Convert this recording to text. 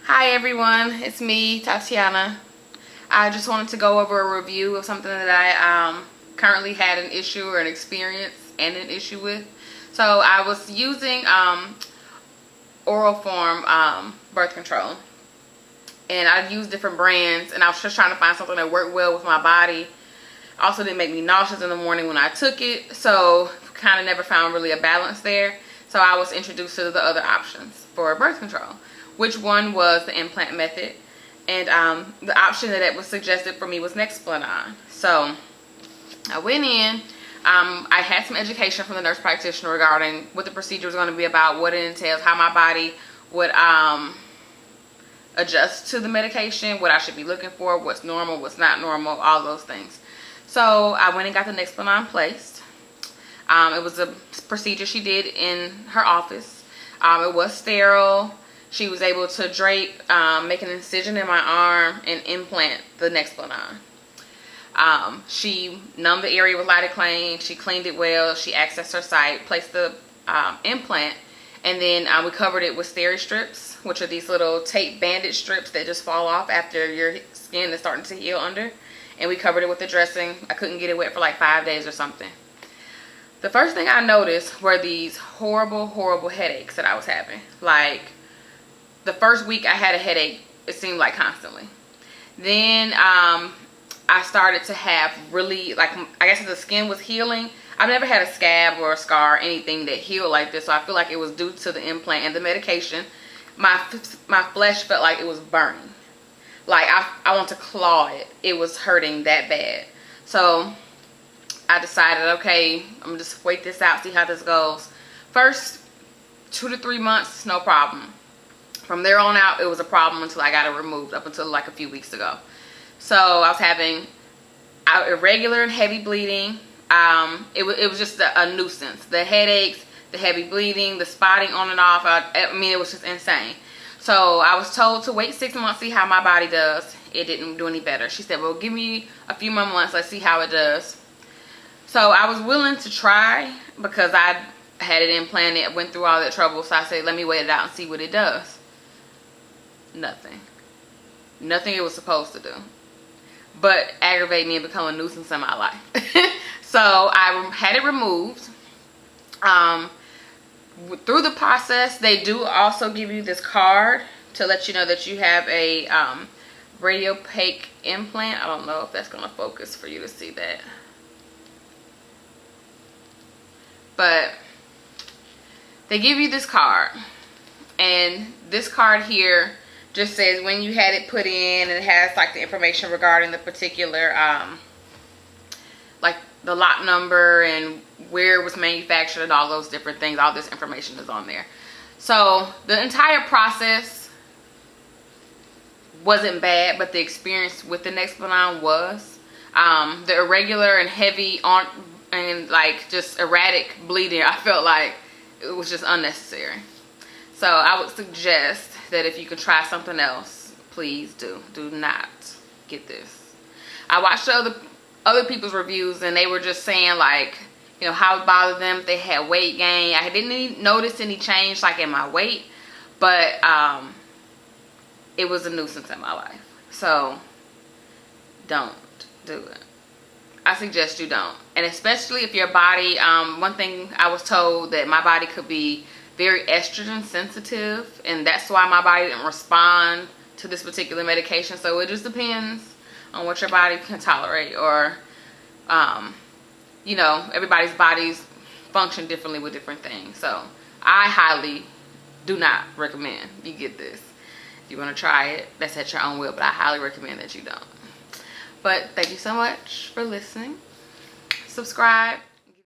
Hi everyone, it's me, Tatiana. I just wanted to go over a review of something that I currently had an issue or an experience and an issue with. So I was using oral form birth control, and I used different brands, and I was just trying to find something that worked well with my body. Also didn't make me nauseous in the morning when I took it, so kind of never found really a balance there. So I was introduced to the other options for birth control, which one was the implant method, and the option that was suggested for me was Nexplanon. So I went in. I had some education from the nurse practitioner regarding what the procedure was going to be about, what it entails, how my body would adjust to the medication, what I should be looking for, what's normal, what's not normal, all those things. So I went and got the Nexplanon placed. It was a procedure she did in her office. It was sterile. She was able to drape, make an incision in my arm, and implant the Nexplanon. She numbed the area with lidocaine. She cleaned it well. She accessed her site, placed the implant, and then we covered it with steri strips, which are these little tape bandage strips that just fall off after your skin is starting to heal under. And we covered it with the dressing. I couldn't get it wet for like 5 days or something. The first thing I noticed were these horrible, horrible headaches that I was having. Like, the first week I had a headache, it seemed like constantly. Then I started to have really, like, I guess the skin was healing. I've never had a scab or a scar or anything that healed like this, so I feel like it was due to the implant and the medication. My flesh felt like it was burning. Like, I want to claw it. It was hurting that bad. So I decided, okay, I'm going to just wait this out, see how this goes. First 2 to 3 months, no problem. From there on out, it was a problem until I got it removed, up until like a few weeks ago. So I was having irregular and heavy bleeding. It was just a nuisance. The headaches, the heavy bleeding, the spotting on and off. I mean, it was just insane. So I was told to wait 6 months, see how my body does. It didn't do any better. She said, well, give me a few more months. Let's see how it does. So I was willing to try because I had it implanted, went through all that trouble. So I said, let me wait it out and see what it does. Nothing it was supposed to do but aggravate me and become a nuisance in my life. So I had it removed. Through the process, they do also give you this card to let you know that you have a radiopaque implant. I don't know if that's going to focus for you to see that, but they give you this card, and this card here just says when you had it put in, and it has like the information regarding the particular like the lot number and where it was manufactured and all those different things. All this information is on there. So the entire process wasn't bad, but the experience with the Nexplanon was the irregular and heavy on and like just erratic bleeding. I felt like it was just unnecessary. So I would suggest that if you could try something else, please do not get this. I watched other people's reviews, and they were just saying, like, you know, how it bothered them if they had weight gain. I didn't notice any change like in my weight, but it was a nuisance in my life. So don't do it. I suggest you don't. And especially if your body, one thing I was told, that my body could be very estrogen sensitive, and that's why my body didn't respond to this particular medication. So it just depends on what your body can tolerate, or you know, everybody's bodies function differently with different things. So I highly do not recommend you get this. If you want to try it, that's at your own will, but I highly recommend that you don't. But thank you so much for listening. Subscribe.